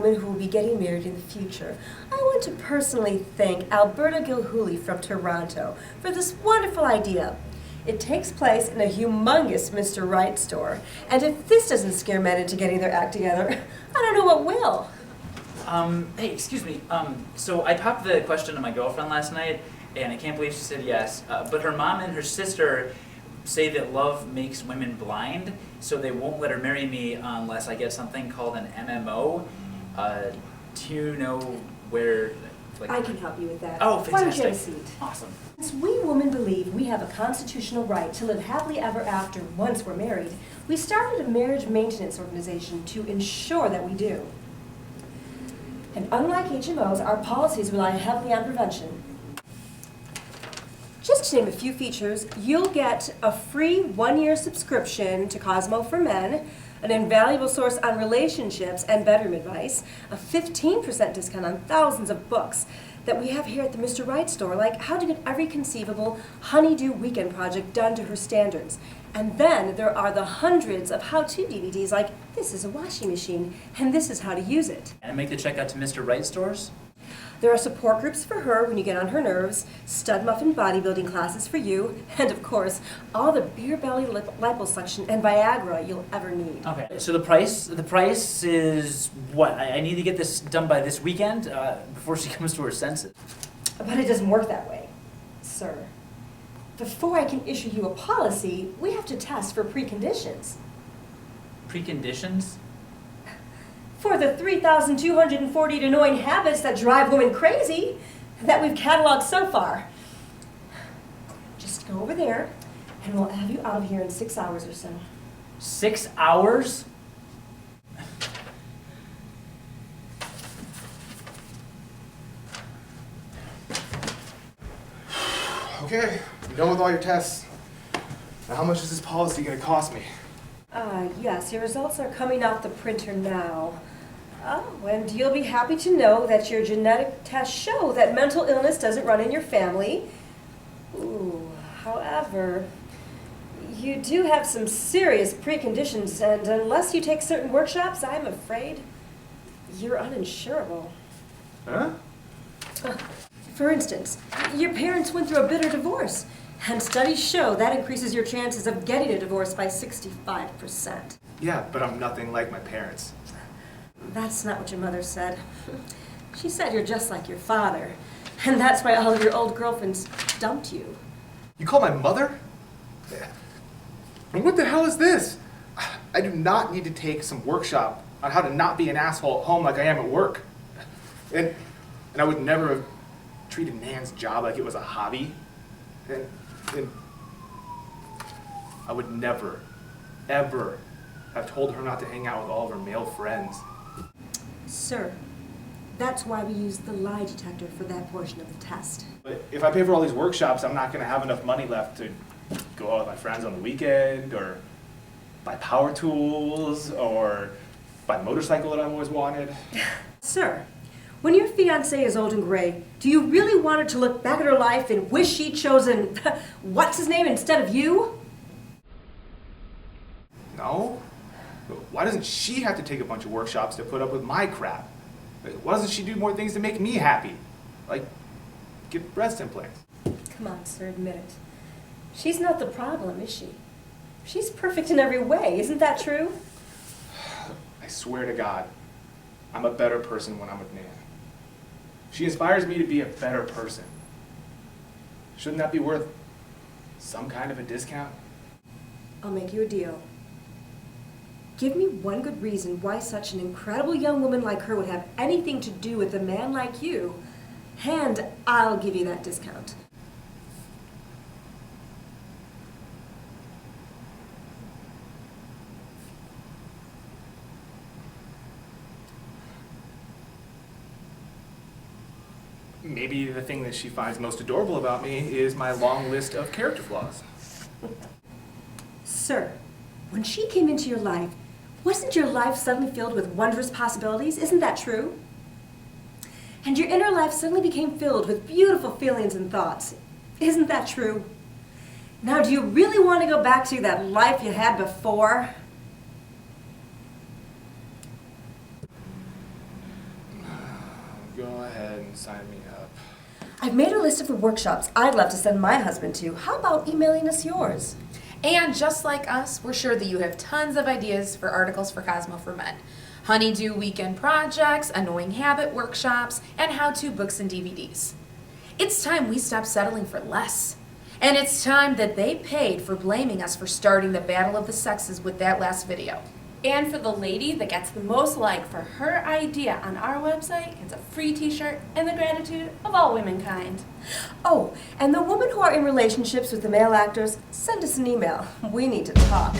women who will be getting married in the future, I want to personally thank Alberta Gilhooly from Toronto for this wonderful idea. It takes place in a humongous Mr. Right store, and if this doesn't scare men into getting their act together, I don't know what will. Hey, excuse me. So I popped the question to my girlfriend last night, and I can't believe she said yes. But her mom and her sister say that love makes women blind, so they won't let her marry me unless I get something called an MMO. Do you know where? I can help you with that. Oh, fantastic. Why don't you have a seat? Awesome. Since we women believe we have a constitutional right to live happily ever after once we're married, we started a marriage maintenance organization to ensure that we do. And unlike HMOs, our policies rely heavily on prevention. Just to name a few features, you'll get a free 1-year subscription to Cosmo for Men, an invaluable source on relationships and bedroom advice, a 15% discount on thousands of books that we have here at the Mr. Right store, like how to get every conceivable honeydew weekend project done to her standards. And then there are the hundreds of how-to DVDs like this is a washing machine and this is how to use it. And make the check out to Mr. Right stores? There are support groups for her when you get on her nerves, stud muffin bodybuilding classes for you, and of course, all the beer belly liposuction and Viagra you'll ever need. Okay, so the price is what? I need to get this done by this weekend before she comes to her senses. But it doesn't work that way, sir. Before I can issue you a policy, we have to test for preconditions. Preconditions? For the 3,240 annoying habits that drive women crazy that we've cataloged so far. Just go over there, and we'll have you out of here in 6 hours or so. 6 hours? Okay, I'm done with all your tests. Now how much is this policy going to cost me? Yes, your results are coming out the printer now. Oh, and you'll be happy to know that your genetic tests show that mental illness doesn't run in your family. Ooh, however, you do have some serious preconditions, and unless you take certain workshops, I'm afraid you're uninsurable. Huh? For instance, your parents went through a bitter divorce, and studies show that increases your chances of getting a divorce by 65%. Yeah, but I'm nothing like my parents. That's not what your mother said. She said you're just like your father, and that's why all of your old girlfriends dumped you. You call my mother? And what the hell is this? I do not need to take some workshop on how to not be an asshole at home like I am at work. And I would never have treated Nan's job like it was a hobby. And I would never, ever have told her not to hang out with all of her male friends. Sir, that's why we use the lie detector for that portion of the test. But if I pay for all these workshops, I'm not going to have enough money left to go out with my friends on the weekend, or buy power tools, or buy a motorcycle that I've always wanted. Sir, when your fiancée is old and gray, do you really want her to look back at her life and wish she'd chosen what's-his-name instead of you? No. Why doesn't she have to take a bunch of workshops to put up with my crap? Why doesn't she do more things to make me happy? Like, get breast implants. Come on, sir, admit it. She's not the problem, is she? She's perfect in every way, isn't that true? I swear to God, I'm a better person when I'm with Nan. She inspires me to be a better person. Shouldn't that be worth some kind of a discount? I'll make you a deal. Give me one good reason why such an incredible young woman like her would have anything to do with a man like you, and I'll give you that discount. Maybe the thing that she finds most adorable about me is my long list of character flaws. Sir, when she came into your life, wasn't your life suddenly filled with wondrous possibilities? Isn't that true? And your inner life suddenly became filled with beautiful feelings and thoughts. Isn't that true? Now, do you really want to go back to that life you had before? go ahead and sign me up. I've made a list of the workshops I'd love to send my husband to. How about emailing us yours? And just like us, we're sure that you have tons of ideas for articles for Cosmo for Men. Honeydew weekend projects, annoying habit workshops, and how-to books and DVDs. It's time we stop settling for less. And it's time that they paid for blaming us for starting the battle of the sexes with that last video. And for the lady that gets the most like for her idea on our website gets a free t-shirt and the gratitude of all womankind. Oh, and the women who are in relationships with the male actors, send us an email. We need to talk.